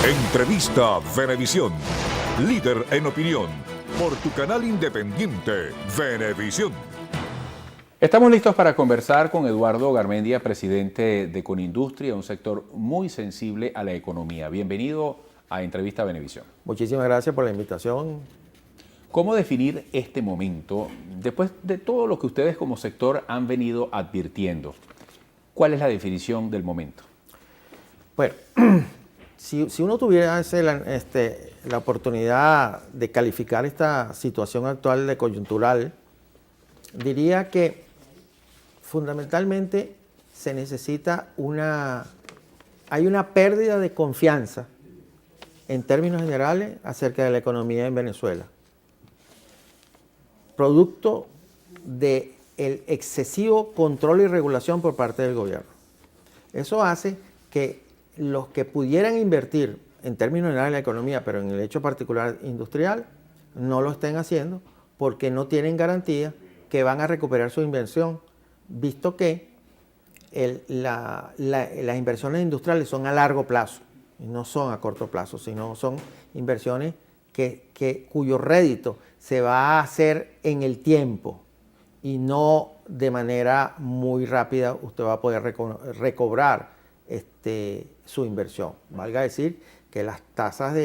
Entrevista Venevisión, líder en opinión, por tu canal independiente, Venevisión. Estamos listos para conversar con Eduardo Garmendia, presidente de Conindustria, un sector muy sensible a la economía. Bienvenido a Entrevista Venevisión. Muchísimas gracias por la invitación. ¿Cómo definir este momento después de todo lo que ustedes como sector han venido advirtiendo? ¿Cuál es la definición del momento? Bueno, si uno tuviera la oportunidad de calificar esta situación actual de coyuntural, diría que fundamentalmente se necesita hay una pérdida de confianza en términos generales acerca de la economía en Venezuela, producto del excesivo control y regulación por parte del gobierno. Eso hace que los que pudieran invertir en términos generales de la economía, pero en el hecho particular industrial, no lo estén haciendo porque no tienen garantía que van a recuperar su inversión, visto que las inversiones industriales son a largo plazo, y no son a corto plazo, sino son inversiones cuyo rédito se va a hacer en el tiempo y no de manera muy rápida usted va a poder recobrar su inversión. Valga decir que las tasas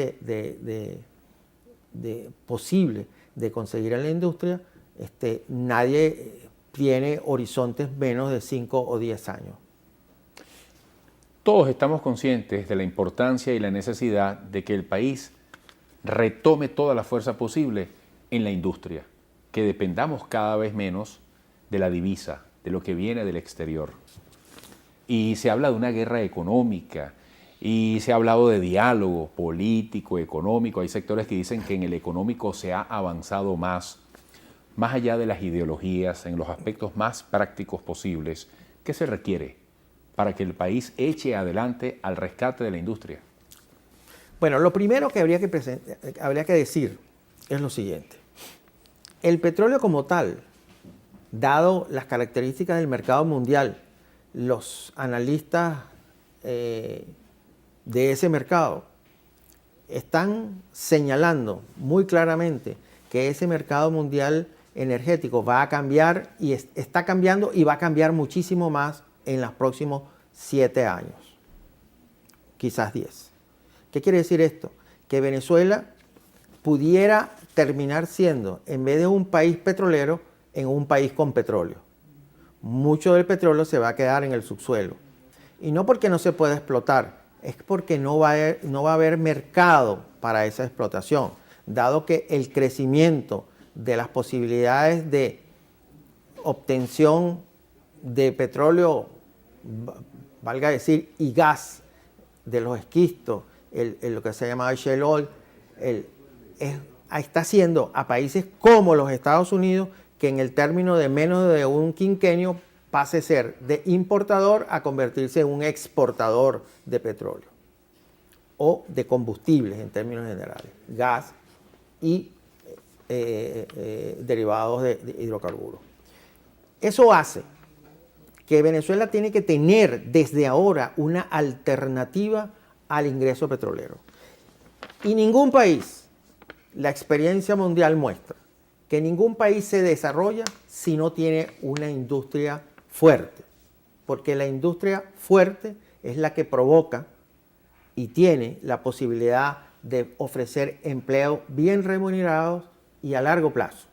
posibles de conseguir en la industria, nadie tiene horizontes menos de 5 o 10 años. Todos estamos conscientes de la importancia y la necesidad de que el país retome toda la fuerza posible en la industria, que dependamos cada vez menos de la divisa, de lo que viene del exterior. Y se habla de una guerra económica, y se ha hablado de diálogo político, económico. Hay sectores que dicen que en el económico se ha avanzado más allá de las ideologías, en los aspectos más prácticos posibles. ¿Qué se requiere para que el país eche adelante al rescate de la industria? Bueno, lo primero que habría que decir es lo siguiente. El petróleo como tal, dado las características del mercado mundial, los analistas de ese mercado están señalando muy claramente que ese mercado mundial energético va a cambiar y está cambiando y va a cambiar muchísimo más en los próximos 7 años, quizás 10. ¿Qué quiere decir esto? Que Venezuela pudiera terminar siendo, en vez de un país petrolero, en un país con petróleo. Mucho del petróleo se va a quedar en el subsuelo. Y no porque no se pueda explotar, es porque no va a haber mercado para esa explotación, dado que el crecimiento de las posibilidades de obtención de petróleo, valga decir, y gas de los esquistos, lo que se llama shale oil, está haciendo a países como los Estados Unidos que en el término de menos de un quinquenio pase a ser de importador a convertirse en un exportador de petróleo o de combustibles en términos generales, gas y derivados de hidrocarburos. Eso hace que Venezuela tiene que tener desde ahora una alternativa al ingreso petrolero. Y ningún país, la experiencia mundial muestra, que ningún país se desarrolla si no tiene una industria fuerte, porque la industria fuerte es la que provoca y tiene la posibilidad de ofrecer empleos bien remunerados y a largo plazo.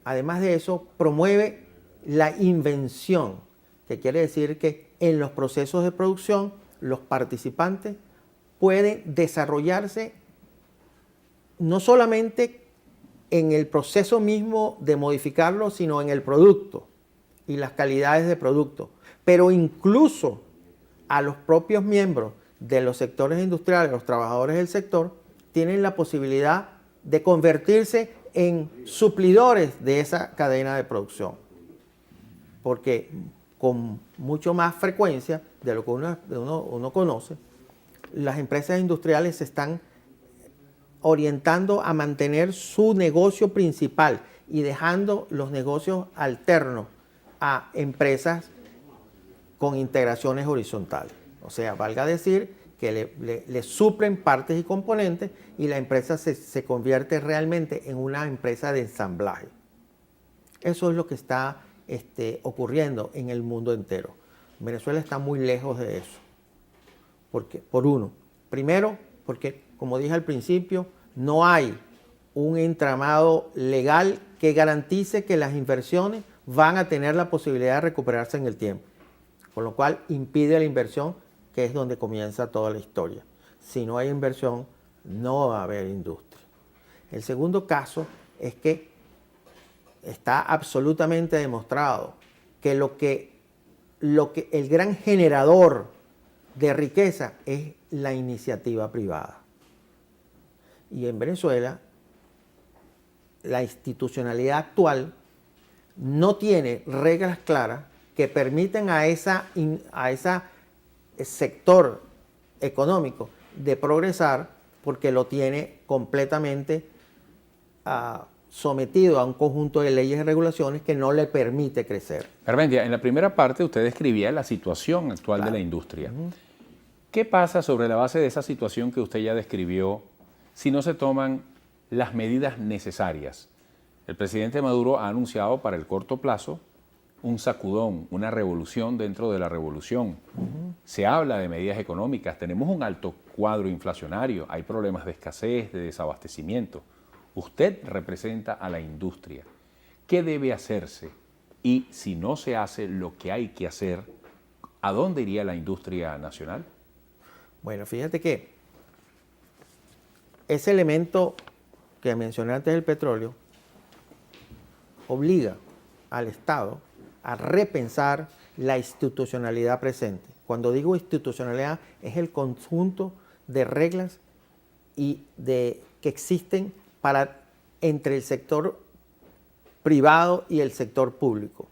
Además de eso, promueve la invención, que quiere decir que en los procesos de producción los participantes pueden desarrollarse no solamente en el proceso mismo de modificarlo, sino en el producto y las calidades de producto. Pero incluso a los propios miembros de los sectores industriales, los trabajadores del sector, tienen la posibilidad de convertirse en suplidores de esa cadena de producción. Porque con mucho más frecuencia de lo que uno conoce, las empresas industriales se están orientando a mantener su negocio principal y dejando los negocios alternos a empresas con integraciones horizontales. O sea, valga decir que le suplen partes y componentes y la empresa se convierte realmente en una empresa de ensamblaje. Eso es lo que está ocurriendo en el mundo entero. Venezuela está muy lejos de eso. Primero, porque como dije al principio, no hay un entramado legal que garantice que las inversiones van a tener la posibilidad de recuperarse en el tiempo, con lo cual impide la inversión, que es donde comienza toda la historia. Si no hay inversión, no va a haber industria. El segundo caso es que está absolutamente demostrado que lo que el gran generador de riqueza es la iniciativa privada. Y en Venezuela, la institucionalidad actual no tiene reglas claras que permitan a ese sector económico de progresar, porque lo tiene completamente sometido a un conjunto de leyes y regulaciones que no le permite crecer. Garmendia, en la primera parte usted describía la situación actual de la industria. ¿Qué pasa sobre la base de esa situación que usted ya describió si no se toman las medidas necesarias? El presidente Maduro ha anunciado para el corto plazo un sacudón, una revolución dentro de la revolución. Se habla de medidas económicas, tenemos un alto cuadro inflacionario, hay problemas de escasez, de desabastecimiento. Usted representa a la industria. ¿Qué debe hacerse? Y si no se hace lo que hay que hacer, ¿a dónde iría la industria nacional? Bueno, fíjate que ese elemento que mencioné antes del petróleo obliga al Estado a repensar la institucionalidad presente. Cuando digo institucionalidad, es el conjunto de reglas que existen entre el sector privado y el sector público.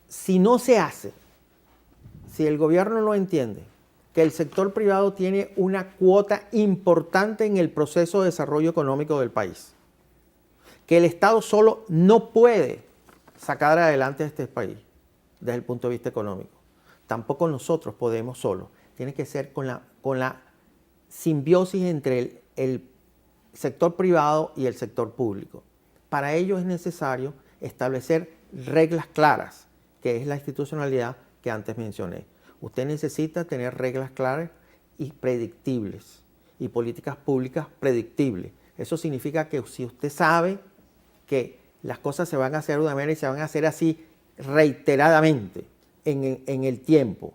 Si no se hace, si el gobierno no entiende que el sector privado tiene una cuota importante en el proceso de desarrollo económico del país, que el Estado solo no puede sacar adelante a este país desde el punto de vista económico. Tampoco nosotros podemos solos. Tiene que ser con la simbiosis entre el sector privado y el sector público. Para ello es necesario establecer reglas claras, que es la institucionalidad que antes mencioné. Usted necesita tener reglas claras y predictibles, y políticas públicas predictibles. Eso significa que si usted sabe que las cosas se van a hacer de una manera y se van a hacer así reiteradamente en el tiempo,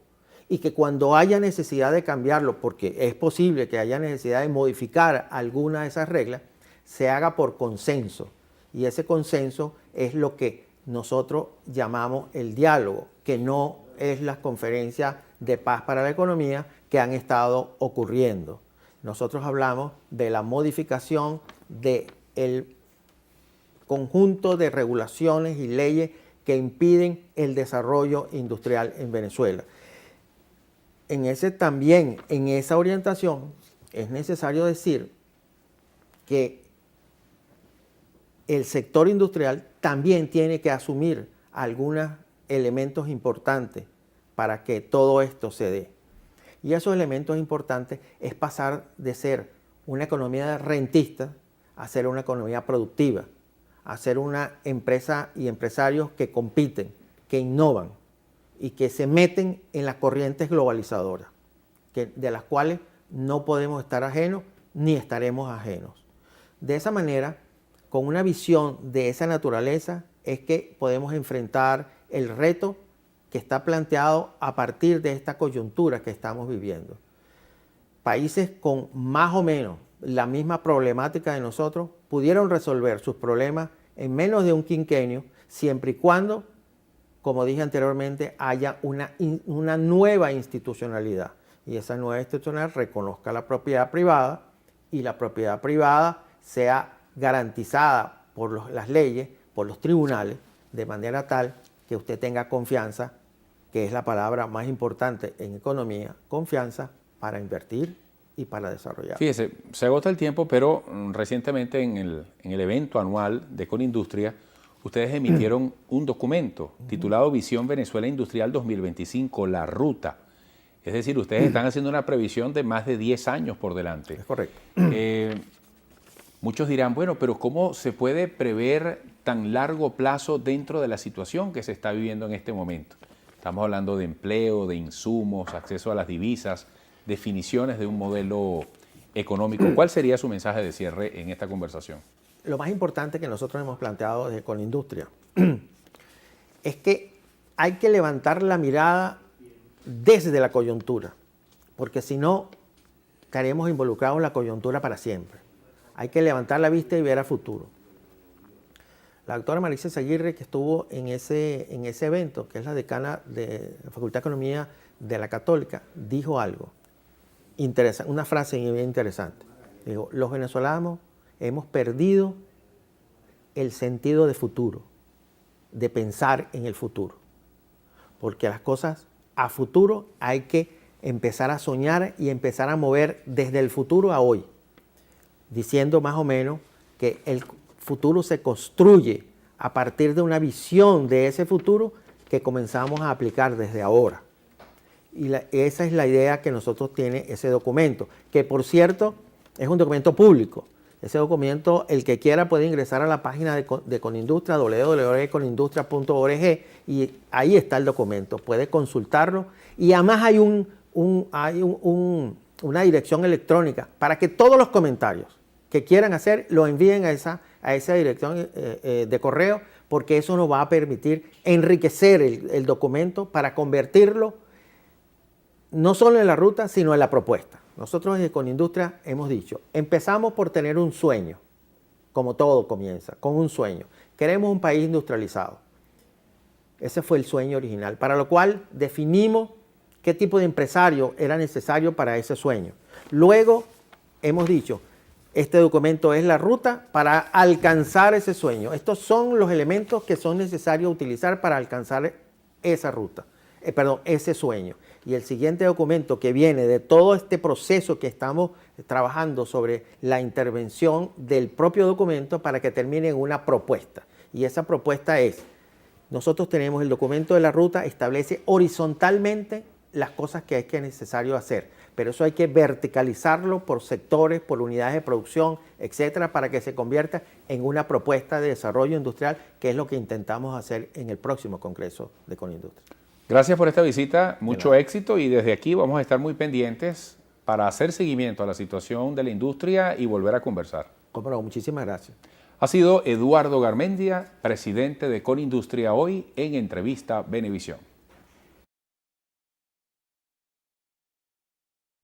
y que cuando haya necesidad de cambiarlo, porque es posible que haya necesidad de modificar alguna de esas reglas, se haga por consenso. Y ese consenso es lo que nosotros llamamos el diálogo, que no es las conferencias de paz para la economía que han estado ocurriendo. Nosotros hablamos de la modificación del conjunto de regulaciones y leyes que impiden el desarrollo industrial en Venezuela. En esa orientación es necesario decir que el sector industrial también tiene que asumir algunos elementos importantes para que todo esto se dé. Y esos elementos importantes es pasar de ser una economía rentista a ser una economía productiva, a ser una empresa y empresarios que compiten, que innovan y que se meten en las corrientes globalizadoras, de las cuales no podemos estar ajenos ni estaremos ajenos. De esa manera, con una visión de esa naturaleza, es que podemos enfrentar el reto que está planteado a partir de esta coyuntura que estamos viviendo. Países con más o menos la misma problemática de nosotros pudieron resolver sus problemas en menos de un quinquenio, siempre y cuando, como dije anteriormente, haya una nueva institucionalidad. Y esa nueva institucionalidad reconozca la propiedad privada y la propiedad privada sea garantizada por las leyes, por los tribunales, de manera tal que usted tenga confianza, que es la palabra más importante en economía, confianza para invertir y para desarrollar. Fíjese, se agota el tiempo, pero recientemente en el evento anual de Conindustria, ustedes emitieron un documento titulado Visión Venezuela Industrial 2025, La Ruta. Es decir, ustedes están haciendo una previsión de más de 10 años por delante. Es correcto. Muchos dirán, bueno, pero ¿cómo se puede prever tan largo plazo dentro de la situación que se está viviendo en este momento? Estamos hablando de empleo, de insumos, acceso a las divisas, definiciones de un modelo económico. ¿Cuál sería su mensaje de cierre en esta conversación? Lo más importante que nosotros hemos planteado desde Colindustria es que hay que levantar la mirada desde la coyuntura, porque si no, estaremos involucrados en la coyuntura para siempre. Hay que levantar la vista y ver a futuro. La doctora Marisa Aguirre, que estuvo en ese evento, que es la decana de la Facultad de Economía de la Católica, dijo algo interesante, una frase bien interesante. Dijo, los venezolanos hemos perdido el sentido de futuro, de pensar en el futuro. Porque las cosas a futuro hay que empezar a soñar y empezar a mover desde el futuro a hoy, diciendo más o menos que el futuro se construye a partir de una visión de ese futuro que comenzamos a aplicar desde ahora. Y esa es la idea que nosotros tiene ese documento, que por cierto es un documento público. Ese documento, el que quiera puede ingresar a la página de Colindustria, www.colindustria.org, y ahí está el documento, puede consultarlo. Y además hay una dirección electrónica para que todos los comentarios que quieran hacer lo envíen a esa dirección de correo, porque eso nos va a permitir enriquecer el documento para convertirlo no solo en la ruta, sino en la propuesta. Nosotros desde Colindustria hemos dicho, empezamos por tener un sueño, como todo comienza, con un sueño. Queremos un país industrializado. Ese fue el sueño original, para lo cual definimos qué tipo de empresario era necesario para ese sueño. Luego hemos dicho, este documento es la ruta para alcanzar ese sueño. Estos son los elementos que son necesarios utilizar para alcanzar esa ruta, ese sueño. Y el siguiente documento que viene de todo este proceso que estamos trabajando sobre la intervención del propio documento para que termine en una propuesta. Y esa propuesta es, nosotros tenemos el documento de la ruta, establece horizontalmente las cosas que es necesario hacer, pero eso hay que verticalizarlo por sectores, por unidades de producción, etcétera, para que se convierta en una propuesta de desarrollo industrial, que es lo que intentamos hacer en el próximo Congreso de Colindustria. Gracias por esta visita, mucho éxito, y desde aquí vamos a estar muy pendientes para hacer seguimiento a la situación de la industria y volver a conversar. Cómo no, muchísimas gracias. Ha sido Eduardo Garmendia, presidente de Colindustria, hoy en Entrevista Venevisión.